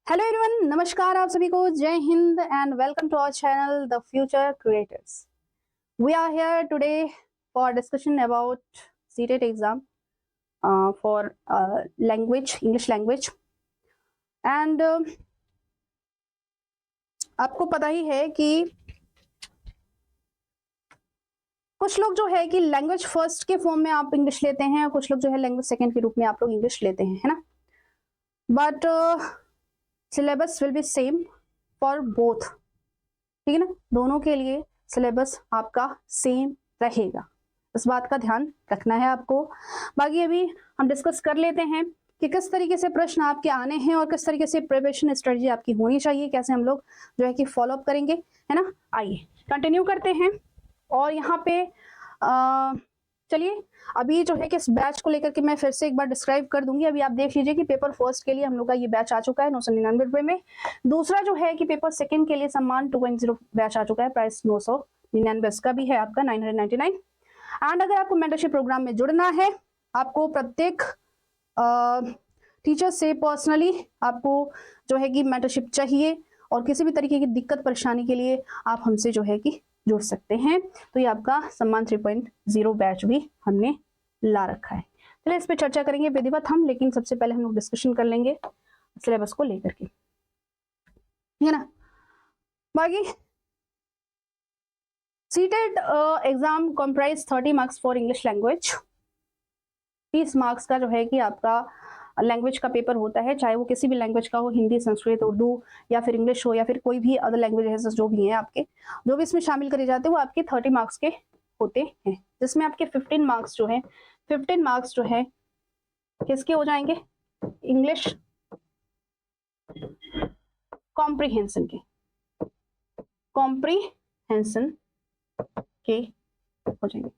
Hello everyone, नमस्कार आप सभी को, जय हिंद and welcome to our channel the future creators. We are here today for discussion about CTET exam for language, English language. And आपको पता ही है कि कुछ लोग जो है कि लैंग्वेज फर्स्ट के फॉर्म में आप इंग्लिश लेते हैं और कुछ लोग जो है लैंग्वेज सेकेंड के रूप में आप लोग इंग्लिश लेते हैं, है ना। But syllabus will be same for both, ठीक है ना। दोनों के लिए सिलेबस आपका सेम रहेगा, इस बात का ध्यान रखना है आपको। बाकी अभी हम डिस्कस कर लेते हैं कि किस तरीके से प्रश्न आपके आने हैं और किस तरीके से प्रिपरेशन स्ट्रेटजी आपकी होनी चाहिए, कैसे हम लोग जो है कि फॉलोअप करेंगे, है ना। आइए कंटिन्यू करते हैं। और यहाँ पे चलिए अभी जो है कि इस बैच को लेकर के मैं फिर से एक बार डिस्क्राइब कर दूंगी। अभी आप देख लीजिए कि पेपर फर्स्ट के लिए हम लोग का ये बैच आ चुका है 999 रुपए में। दूसरा जो है कि पेपर सेकंड के लिए सम्मान 2.0 बैच आ चुका है, प्राइस 999 इसका भी है आपका 999। एंड अगर आपको मेंटरशिप प्रोग्राम में जुड़ना है, आपको प्रत्येक टीचर से पर्सनली आपको जो है कि मेंटरशिप चाहिए और किसी भी तरीके की दिक्कत परेशानी के लिए आप हमसे जो है कि जुड़ सकते हैं। तो ये आपका सम्मान 3.0 बैच भी हमने ला रखा है। चलिए इस पे चर्चा करेंगे विधिवत हम, लेकिन सबसे पहले हम लोग डिस्कशन कर लेंगे सिलेबस को लेकर के, है ना। बाकी CTET exam comprise 30 marks for English language. 30 marks का जो है कि आपका लैंग्वेज का पेपर होता है, चाहे वो किसी भी लैंग्वेज का हो, हिंदी, संस्कृत, उर्दू या फिर इंग्लिश हो या फिर कोई भी अदर लैंग्वेज जो भी हैं आपके, जो भी इसमें शामिल करे जाते हैं वो आपके 30 मार्क्स के होते हैं, जिसमें आपके 15 मार्क्स जो है 15 मार्क्स जो है किसके हो जाएंगे, इंग्लिश कॉम्प्रिहेंशन के, कॉम्प्रिहेंशन के हो जाएंगे।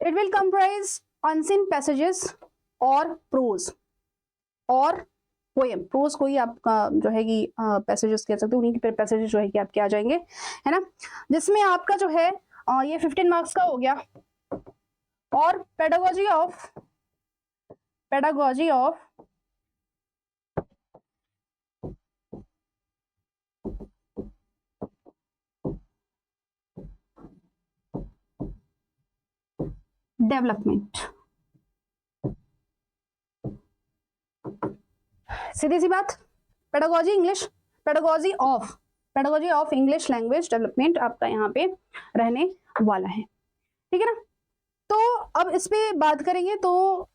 It will comprise unseen passages और प्रोज और पोएम। प्रोज को ही आपका जो है कि पैसेजेस कह सकते हो, उन्हीं के पैसेजेस जो है कि आपके आ जाएंगे, है ना, जिसमें आपका जो है ये 15 मार्क्स का हो गया। और पेडागोजी ऑफ डेवलपमेंट, सीधी सी बात, pedagogy of English language development आपका यहाँ पे रहने वाला है, ठीक है ना। तो अब इस पे बात करेंगे, तो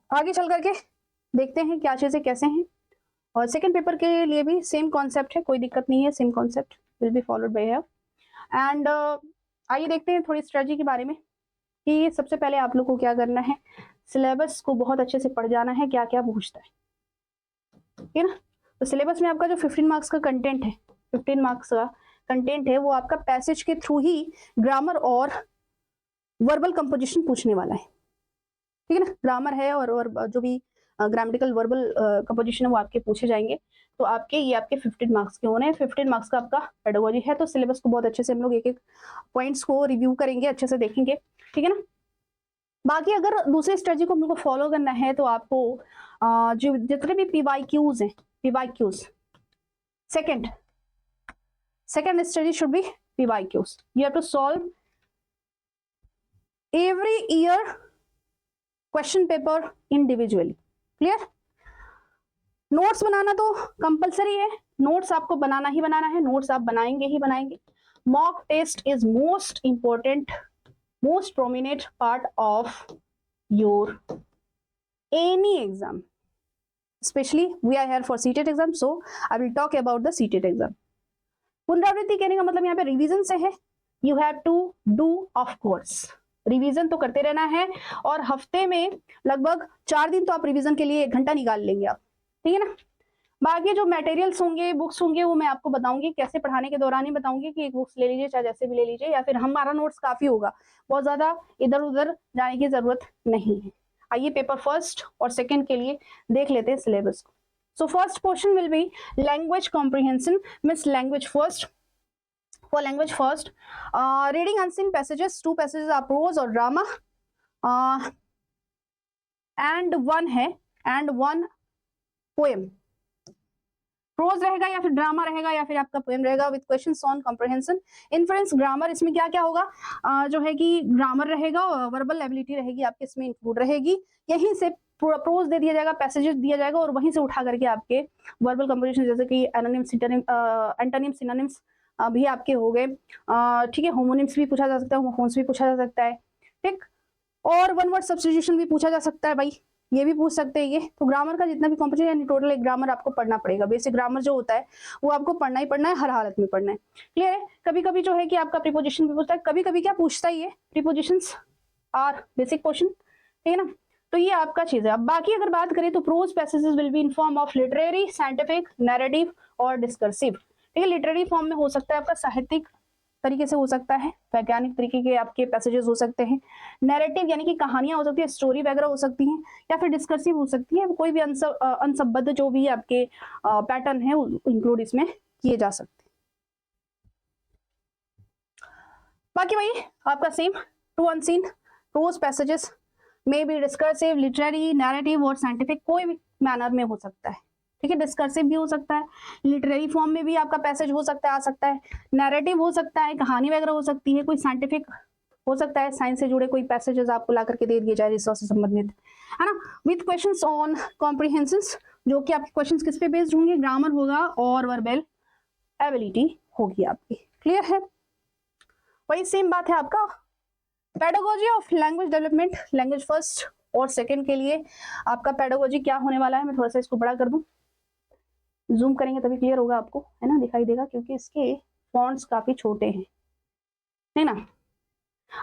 आगे चल करके देखते हैं क्या चीजें कैसे हैं। और सेकंड पेपर के लिए भी सेम कॉन्सेप्ट है, कोई दिक्कत नहीं है, same concept will be followed by here. And आइए देखते हैं थोड़ी स्ट्रेटजी के बारे में कि सबसे पहले आप लोग को क्या करना है। सिलेबस को बहुत अच्छे से पढ़ जाना है, क्या क्या पूछता है, ठीक है ना। तो सिलेबस में आपका जो 15 मार्क्स का कंटेंट है, 15 मार्क्स का कंटेंट है, वो आपका पैसेज के थ्रू ही ग्रामर और वर्बल कंपोजिशन पूछने वाला है, ठीक है ना। ग्रामर है और जो भी ग्रामेटिकल वर्बल कंपोजिशन है वो आपके पूछे जाएंगे। तो आपके ये आपके 15 मार्क्स के होने हैं। 15 मार्क्स का आपका पेडागोजी है, तो सिलेबस को बहुत अच्छे से हम लोग एक एक पॉइंट्स को रिव्यू करेंगे, अच्छे से देखेंगे, ठीक है ना। बाकी अगर दूसरी स्ट्रेटजी को हम लोग को फॉलो करना है तो आपको जो जितने भी PYQs हैं, PYQs second strategy should be PYQs। You have to solve every year question paper individually, clear. Notes बनाना तो कंपलसरी है, नोट्स आपको बनाना ही बनाना है, नोट्स आप बनाएंगे ही बनाएंगे। Mock test is most important, most prominent part of your any exam, especially we are here for CTET exam, so I will talk about the CTET exam. पुनरावृत्ति कहने का मतलब यहाँ पे रिवीजन से है, you have to do of course, revision तो करते रहना है। और हफ्ते में लगभग 4 दिन तो आप रिवीजन के लिए 1 घंटा निकाल लेंगे आप, ठीक है ना। बाकी जो मटेरियल्स होंगे, बुक्स होंगे, वो मैं आपको बताऊंगी, कैसे पढ़ाने के दौरान ही बताऊंगी कि एक बुक्स ले लीजिए, चाहे जैसे भी ले लीजिए, या फिर हमारा नोट्स काफी होगा, बहुत ज्यादा इधर उधर जाने की जरूरत नहीं है। आइए पेपर फर्स्ट और सेकंड के लिए देख लेते हैं सिलेबस को। So first portion will be language comprehension, means language first. For language first, reading unseen passages, 2 passages are prose और ड्रामा, एंड 1 पोएम। प्रोज रहेगा या फिर ड्रामा रहेगा या फिर आपका पोएम रहेगा with questions on comprehension, inference, grammar. इसमें क्या क्या होगा, जो है कि ग्रामर रहेगा, वर्बल एबिलिटी रहेगी आपके इसमें इंक्लूड रहेगी। यहीं से प्रोज दे दिया जाएगा, पैसेजेस दिया जाएगा और वहीं से उठा करके आपके वर्बल कंपोजिशन जैसे कि एनोनिम, एंटोनिम, सिनोनिम्स भी आपके हो गए। ठीक है, होमोनिम्स भी पूछा जा सकता है, होमोफोन्स भी पूछा जा सकता है। ठीक, और वन वर्ड सब्स्टिट्यूशन भी पूछा जा सकता है भाई, ये भी पूछ सकते हैं ये। तो ग्रामर का जितना भी कॉम्पोजिशन यानी टोटल एक ग्रामर आपको पढ़ना पड़ेगा। बेसिक ग्रामर जो होता है वो आपको पढ़ना ही पढ़ना है, हर हालत में पढ़ना है। क्लियर है। कभी कभी जो है कि आपका प्रीपोजिशन भी पूछता है, कभी कभी क्या पूछता ही है, प्रीपोजिशंस आर बेसिक क्वेश्चन, ठीक है ना। तो ये आपका चीज है। अब बाकी अगर बात करें तो prose passages will be in form of literary, scientific, narrative और डिस्कर्सिव। ठीक है, लिटरेरी फॉर्म में हो सकता है आपका साहित्यिक तरीके से हो सकता है, वैज्ञानिक तरीके के आपके पैसेजेस हो सकते हैं, नैरेटिव यानी कि कहानियां हो सकती है, स्टोरी वगैरह हो सकती हैं, या फिर डिस्कर्सिव हो सकती है, कोई भी अनसंबद्ध जो भी आपके पैटर्न है इंक्लूड इसमें किए जा सकते हैं। बाकी भाई आपका same to unseen prose passages may be discursive, literary, narrative और साइंटिफिक, कोई भी मैनर में हो सकता है। ठीक है, डिस्कर्सिव भी हो सकता है, लिटरेरी फॉर्म में भी आपका पैसेज हो सकता है, आ सकता है, नैरेटिव हो सकता है, कहानी वगैरह हो सकती है, कोई साइंटिफिक हो सकता है, साइंस से जुड़े कोई पैसेजेस आपको ला करके दे दिए जाए रिसोर्स से संबंधित, है ना। विद क्वेश्चंस ऑन कॉम्प्रिहेंशंस, जो कि आपके क्वेश्चंस किस पे बेस्ड होंगे, ग्रामर होगा और वर्बल एबिलिटी होगी आपकी। क्लियर है। वही सेम बात है आपका pedagogy of language development, language first और सेकंड के लिए आपका पेडागोजी क्या होने वाला है। मैं थोड़ा सा इसको बड़ा कर दूं, जूम करेंगे तभी क्लियर होगा आपको, है ना, दिखाई देगा, क्योंकि इसके फॉन्ट्स काफी छोटे हैं, है ना।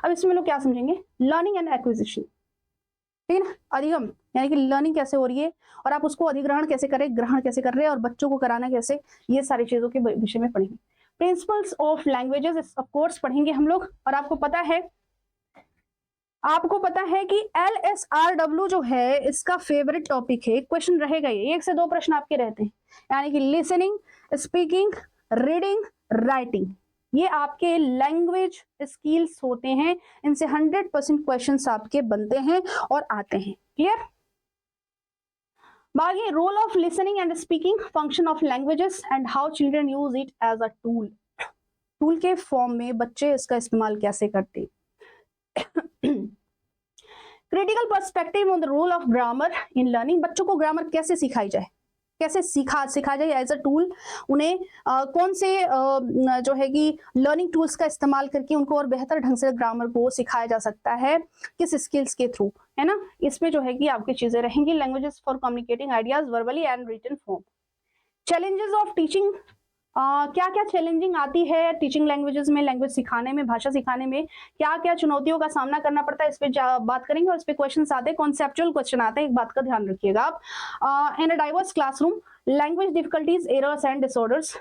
अब इसमें लोग क्या समझेंगे, लर्निंग एंड एक्विजिशन, ठीक है ना, अधिगम यानी कि लर्निंग कैसे हो रही है और आप उसको अधिग्रहण कैसे करें, ग्रहण कैसे कर रहे हैं और बच्चों को कराना कैसे, ये सारी चीजों के विषय में पढ़ेंगे। Principles of languages of course पढ़ेंगे हम लोग। और आपको पता है कि LSRW जो है इसका फेवरेट टॉपिक है, क्वेश्चन रहेगा ये, 1 से 2 प्रश्न आपके रहते हैं, यानी कि लिसनिंग, स्पीकिंग, रीडिंग, राइटिंग, ये आपके लैंग्वेज स्किल्स होते हैं। इनसे 100% क्वेश्चंस आपके बनते हैं और आते हैं। क्लियर। बाकी role of listening and speaking, function of languages and how children use it as a tool, tool के फॉर्म में बच्चे इसका इस्तेमाल कैसे करते हैं। Critical perspective on the role of grammar in learning, बच्चों को ग्रामर कैसे सिखाई जाए, कैसे सिखा जाए एज अ टूल, उन्हें कौन से जो है कि लर्निंग टूल्स का इस्तेमाल करके उनको और बेहतर ढंग से ग्रामर को सिखाया जा सकता है, किस स्किल्स के थ्रू, है ना। इसमें जो है कि आपकी चीजें रहेंगी, languages for communicating ideas verbally and written form. Challenges of teaching, क्या क्या चैलेंजिंग आती है टीचिंग लैंग्वेजेस में, लैंग्वेज सिखाने में, भाषा सिखाने में क्या क्या चुनौतियों का सामना करना पड़ता है, इस पे बात करेंगे। और इस पे क्वेश्चंस आते हैं, कॉन्सेप्चुअल क्वेश्चन आते हैं, एक बात का ध्यान रखिएगा आप। In a diverse classroom, language difficulties, errors and disorders,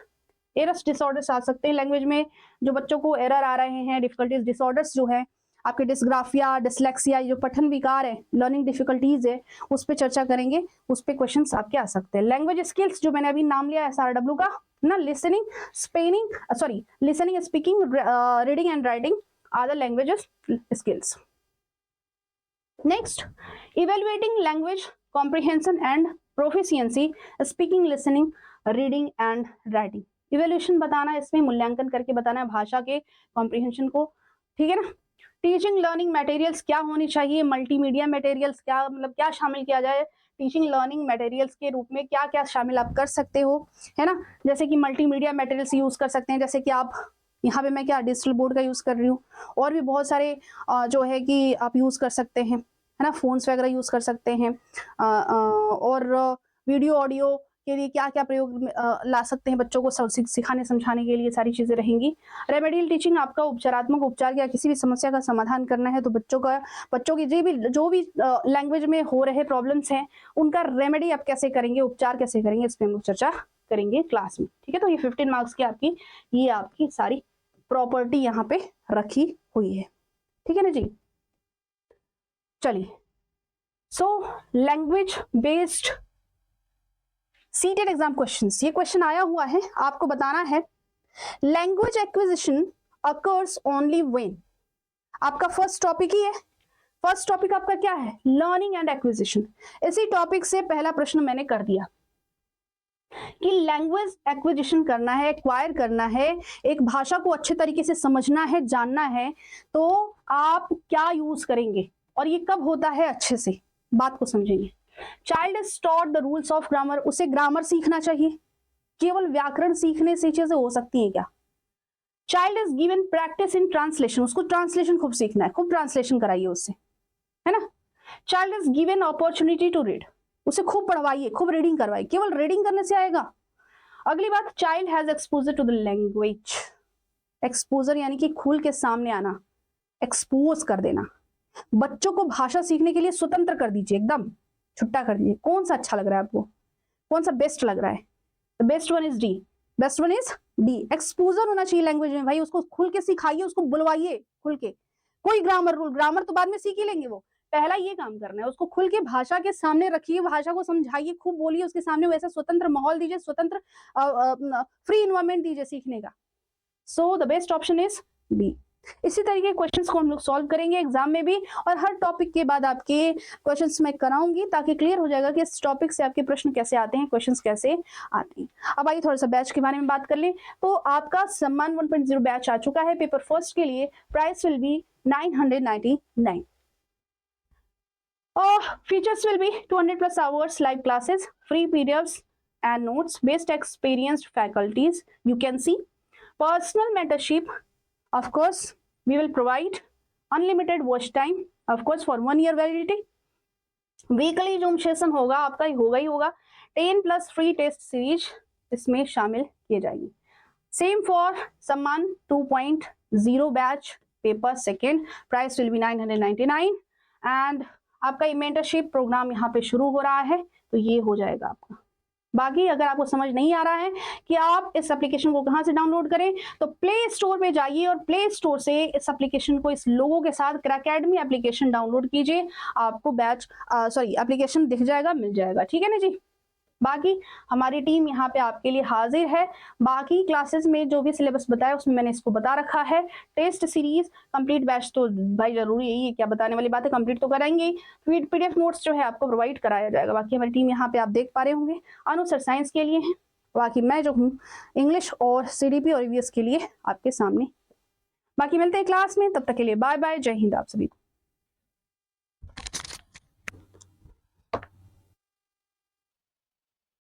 errors disorders आ सकते हैं लैंग्वेज में, जो बच्चों को एरर आ रहे हैं, डिफिकल्टीज डिसऑर्डर्स जो है आपके डिस्ग्राफिया, डिसलेक्सिया, जो पठन विकार है, लर्निंग डिफिकल्टीज है, उस पर चर्चा करेंगे, उस पर क्वेश्चन आपके आ सकते हैं। लैंग्वेज स्किल्स जो मैंने अभी नाम लिया SRW का ना, listening, listening, speaking, reading and writing are the languages skills. Next, evaluating language comprehension and proficiency, speaking, listening, reading and writing. Evaluation बताना, इसमें मूल्यांकन करके बताना है भाषा के कॉम्प्रिहेंशन को, ठीक है ना। टीचिंग लर्निंग मटेरियल्स क्या होनी चाहिए, मल्टीमीडिया मटेरियल्स क्या, मतलब क्या शामिल किया जाए टीचिंग लर्निंग मटेरियल्स के रूप में, क्या क्या शामिल आप कर सकते हो, है ना। जैसे कि मल्टीमीडिया मटेरियल्स यूज कर सकते हैं, जैसे कि आप यहाँ पे मैं क्या डिजिटल बोर्ड का यूज कर रही हूँ, और भी बहुत सारे जो है कि आप यूज कर सकते हैं, है ना, फोन्स वगैरह यूज कर सकते हैं, और वीडियो ऑडियो के लिए क्या क्या प्रयोग ला सकते हैं बच्चों को सिखाने समझाने के लिए, सारी चीजें रहेंगी। रेमेडियल टीचिंग, आपका उपचारात्मक उपचार या किसी भी समस्या का समाधान करना है तो बच्चों की जो भी लैंग्वेज में हो रहे प्रॉब्लम्स हैं उनका रेमेडी आप कैसे करेंगे, उपचार कैसे करेंगे, इस पर हम लोग चर्चा करेंगे क्लास में। ठीक है, तो ये 15 मार्क्स की ये आपकी सारी प्रॉपर्टी यहाँ पे रखी हुई है। ठीक है ना जी। चलिए, so language based seated exam questions, ये क्वेश्चन आया हुआ है, आपको बताना है language acquisition occurs only when, आपका फर्स्ट टॉपिक ही है, फर्स्ट टॉपिक आपका क्या है, लर्निंग एंड एक्विजिशन। इसी टॉपिक से पहला प्रश्न मैंने कर दिया, कि लैंग्वेज एक्विजिशन करना है, एक्वायर करना है, एक भाषा को अच्छे तरीके से समझना है, जानना है, तो आप क्या यूज करेंगे और ये कब होता है, अच्छे से बात को समझेंगे। Child is taught the rules of grammar, उसे ग्रामर सीखना चाहिए। केवल व्याकरण सीखने से चीजें हो सकती हैं क्या? Child is given practice in translation, उसको ट्रांसलेशन खूब सीखना है, खूब ट्रांसलेशन कराइए उससे, है ना। Child is given opportunity to read, उसे खूब पढ़वाइए, खूब रीडिंग करवाइए, केवल रीडिंग करने से आएगा? अगली बात, child has exposure to the language, exposure यानी कि खुल के सामने आना, एक्सपोज कर देना। बच्चों को भाषा सीखने के लिए स्वतंत्र कर दीजिए, एकदम छुट्टा कर दीजिए। कौन सा अच्छा लग रहा है आपको, कौन सा बेस्ट लग रहा है? The best one is D, best one is D. Exposure होना चाहिए लैंग्वेज में भाई, उसको खुल के सिखाइए, उसको बुलवाइए खुल के। कोई ग्रामर रूल, ग्रामर तो बाद में सीख ही लेंगे वो, पहला ये काम करना है, उसको खुल के भाषा के सामने रखिए, भाषा को समझाइए, खूब बोलिए उसके सामने, वैसा स्वतंत्र माहौल दीजिए, स्वतंत्र फ्री इन्वायरमेंट दीजिए सीखने का। So the best option is B. इसी तरीके के क्वेश्चंस को हम लोग सॉल्व करेंगे एग्जाम में भी, और हर टॉपिक के बाद आपके क्वेश्चंस मैं कराऊंगी ताकि क्लियर हो जाएगा कि इस टॉपिक से आपके प्रश्न कैसे आते हैं, क्वेश्चंस कैसे आते हैं। अब आइए थोड़ा सा बैच के बारे में बात कर लें। तो आपका सम्मान 1.0 बैच आ चुका है। पेपर फर्स्ट के लिए प्राइस विल बी 999 और features will be 200+ hours live classes, free PDFs and notes, best experienced faculties you can see, personal mentorship, of course we will provide unlimited watch time, of course for 1 year validity, weekly Zoom session होगा आपका, ही होगा 10+ free test series इसमें शामिल किए जाएंगे। Same for सम्मान 2.0 batch paper second, price will be 999 and आपका mentorship programme यहाँ पे शुरू हो रहा है, तो ये हो जाएगा आपका। बाकी अगर आपको समझ नहीं आ रहा है कि आप इस एप्लीकेशन को कहां से डाउनलोड करें, तो प्ले स्टोर पे जाइए और प्ले स्टोर से इस एप्लीकेशन को, इस लोगो के साथ क्रैकेडमी एप्लीकेशन डाउनलोड कीजिए, आपको बैच एप्लीकेशन दिख जाएगा, मिल जाएगा, ठीक है ना जी। बाकी हमारी टीम यहाँ पे आपके लिए हाजिर है। बाकी क्लासेस में जो भी सिलेबस बताया उसमें मैंने इसको बता रखा है। टेस्ट सीरीज कंप्लीट बैच तो भाई जरूरी यही है, क्या बताने वाली बात है, कंप्लीट तो कराएंगे। पीडीएफ नोट्स जो है आपको प्रोवाइड कराया जाएगा। बाकी हमारी टीम यहाँ पे आप देख पा रहे होंगे, अनु सर साइंस के लिए है, बाकी मैं जो हूँ इंग्लिश और सीडीपी और ईवीएस के लिए आपके सामने। बाकी मिलते हैं क्लास में, तब तक के लिए बाय बाय, जय हिंद आप सभी को।